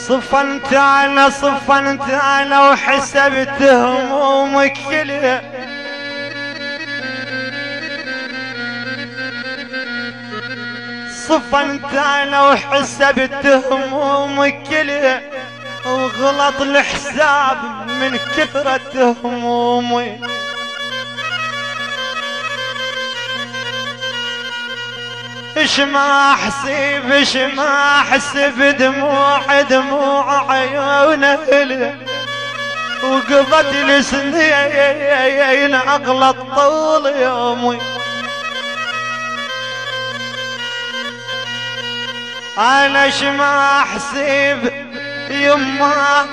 صفنت انا وحسبت همومك كلها، صفنت انا وحسبت همومك كلها، وغلط الحساب من كثرة همومي. اش ما احسب دموع عيونه له، وقضت السنين اغلط طول يومي. انا اش ما احسب يما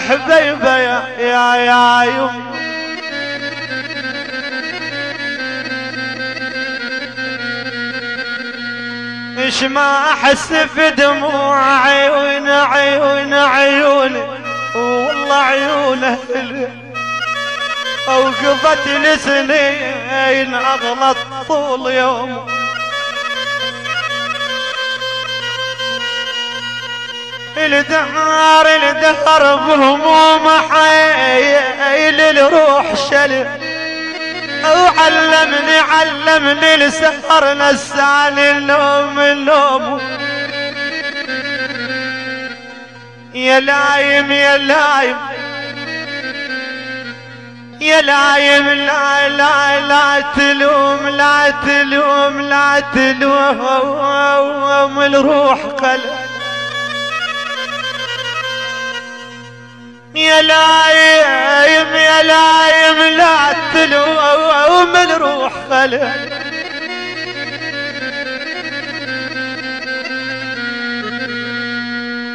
حبيبه يا يما، ايش ما احس في دموع عيوني والله عيونه اوقفت السنين اغلط طول يوم. الدهر بهموم حيل الروح شل، علمني السهر نساني النوم. يا لايم لا تلوم الروح قلب. يا لايم لا تلوم الروح خلق.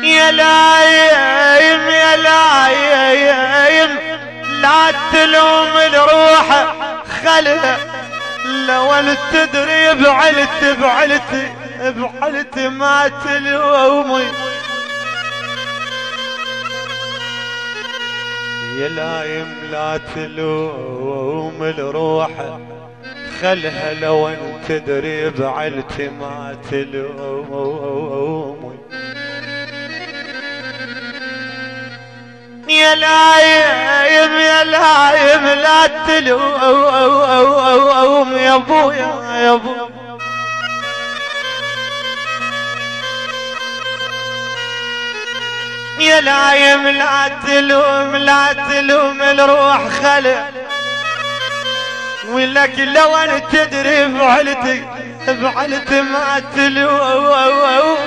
يا لايم لا تلوم الروح خلق، لو ان تدري بعلت ما تلومي. يا لايم لا تلوم الروح خلها، لو ان تدري بعلت ما تلومي. يا لايم لا تلوم يا ابويا يا لايم لا تلوم الروح خلق، ولك لو ان تدري بعلت ما تلوم.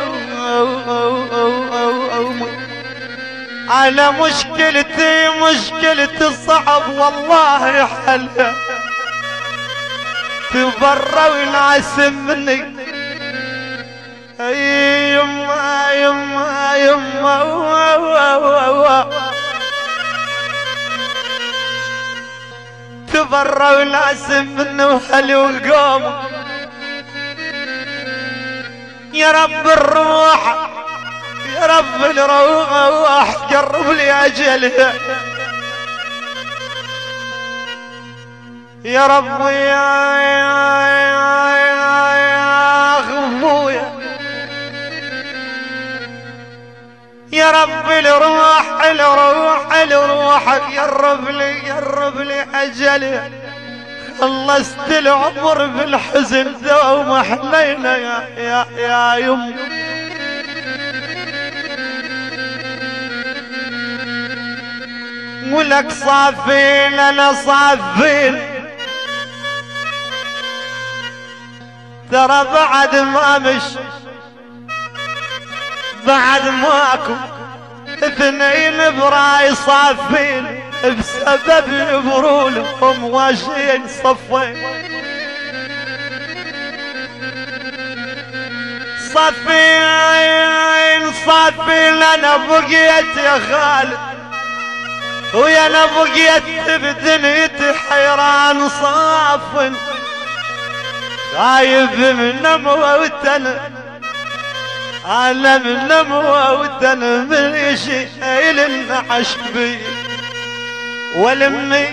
على مشكلتي صعب والله حلها، تبرى وناس مني. يما تبرى وناس مني وهلي وقوم. يا رب الروح يا رب الروح قرب لي اجلها. يا رب يا غفويا، يا رب الروح قرب لي اجلها. خلصت العمر بالحزن دوم حنينا يا يم. ولك صافين انا صافين ترى بعد ما مش بعد ماكو اثنين براي صافين بسبب البرولهم واشين صفين صافين صافين انا بقيت يا خالد ويا انا بقيت بدنيتي حيران صافن خايف من موتنا انا من موتنا من شي النعش بي والمي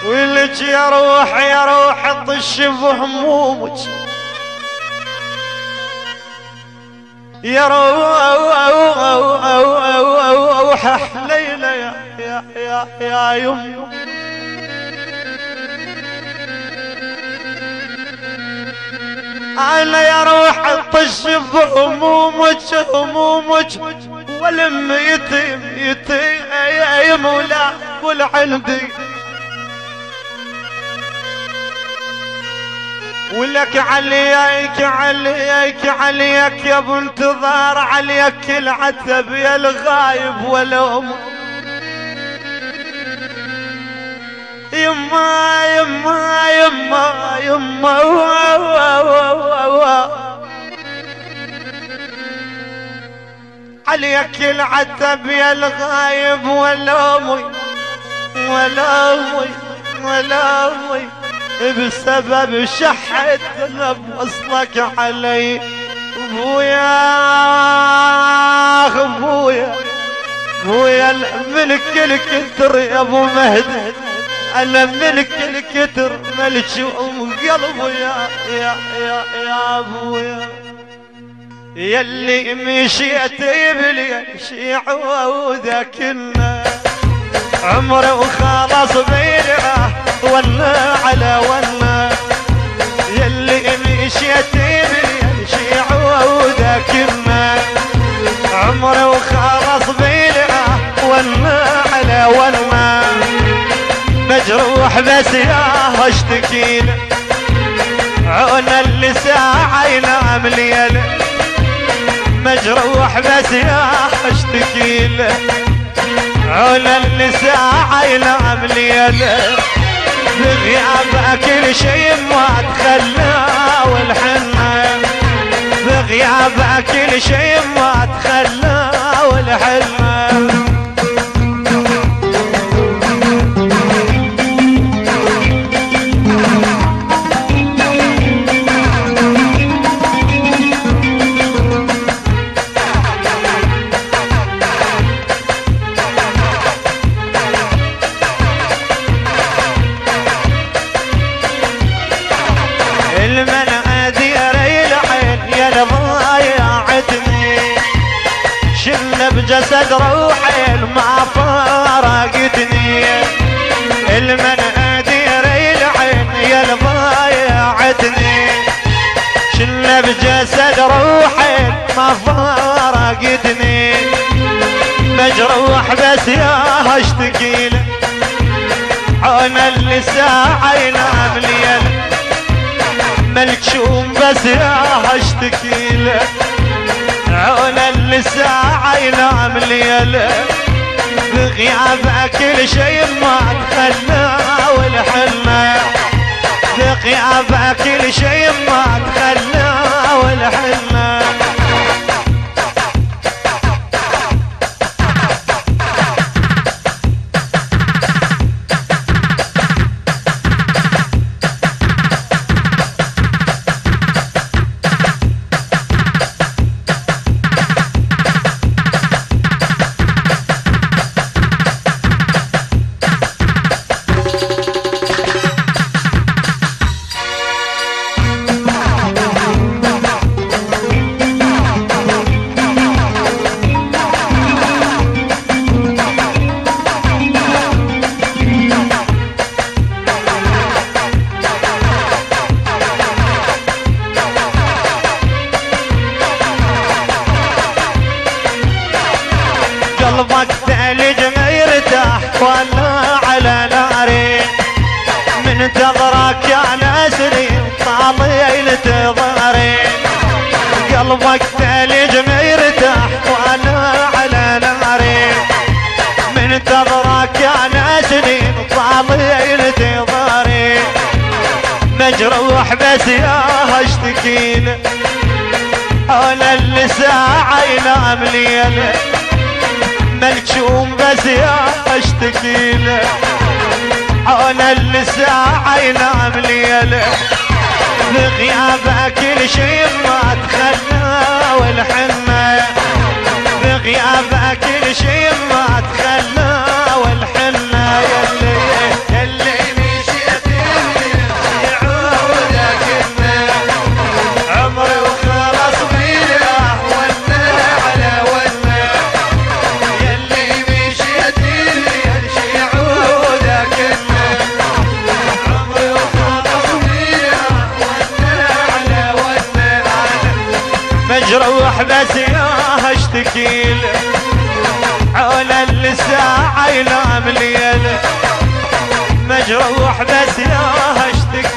ولك يا روح طش بهمومك يا روح حليلة يا يم انا يا روح طش بهمومك والم يتيم ولا قول عندي ولك عليك يا ابو انتظار عليك العتب يا الغايب والام يما يما يما يما عليك العتب يا الغايب والامي بسبب شحت بوصلك علي ابويا الملك الكتر يا ابو مهدي انا ملك الكتر ملشوم قلبي يا ابويا يلي مشيت بلي عودك عمري وخلاص بينه ولا على ولا يلي مشيت بلي عودك عمري وخلاص بينه ولا على ولا مجروح بس يا اشتكيله عون اللي ساعة ينام ليله مجروح بس يا اشتكيله عون اللي ساعة ينام ليله بغيابك كل شي ما تخلى والحنة بغيابك كل شي ما تخلى والحنة بجسد روحي ما فارقتني المن ادير العين يا ضايعتني شل بجسد روحي ما فارقتني مجروح بس يا اشتكيله عون اللي ساعة ينام ليله ملكشوم بس يا اشتكيله عون اللي ساعة ينام ليله بغيابك كل شي ما تخلى والحنة بغيابك كل شي ما تخلى والحنة قلبك ثلج ما يرتاح وانا على ناري منتظرك يا سنين طاليلة ظهري قلبك ثلج ما يرتاح وانا على ناري منتظرك يا سنين طاليلة ظهري مجروح بس يا اشتكيله انا اللي ساعة ينام ليله ملجوم بس يا اشتكيله انا اللي ساعة ينام ليله بغيابك كل شي ما تخلى والحنة بغيابك كل شي ما تخلى والحنة يلي مشيت يعودك عمري وخلص بينا ونا على ونا يلي مشيت يعودك عمري وخلص بينا ونا على ونا مجروح بس يا اشتكيله على الساعة ينام ليله مجروح بس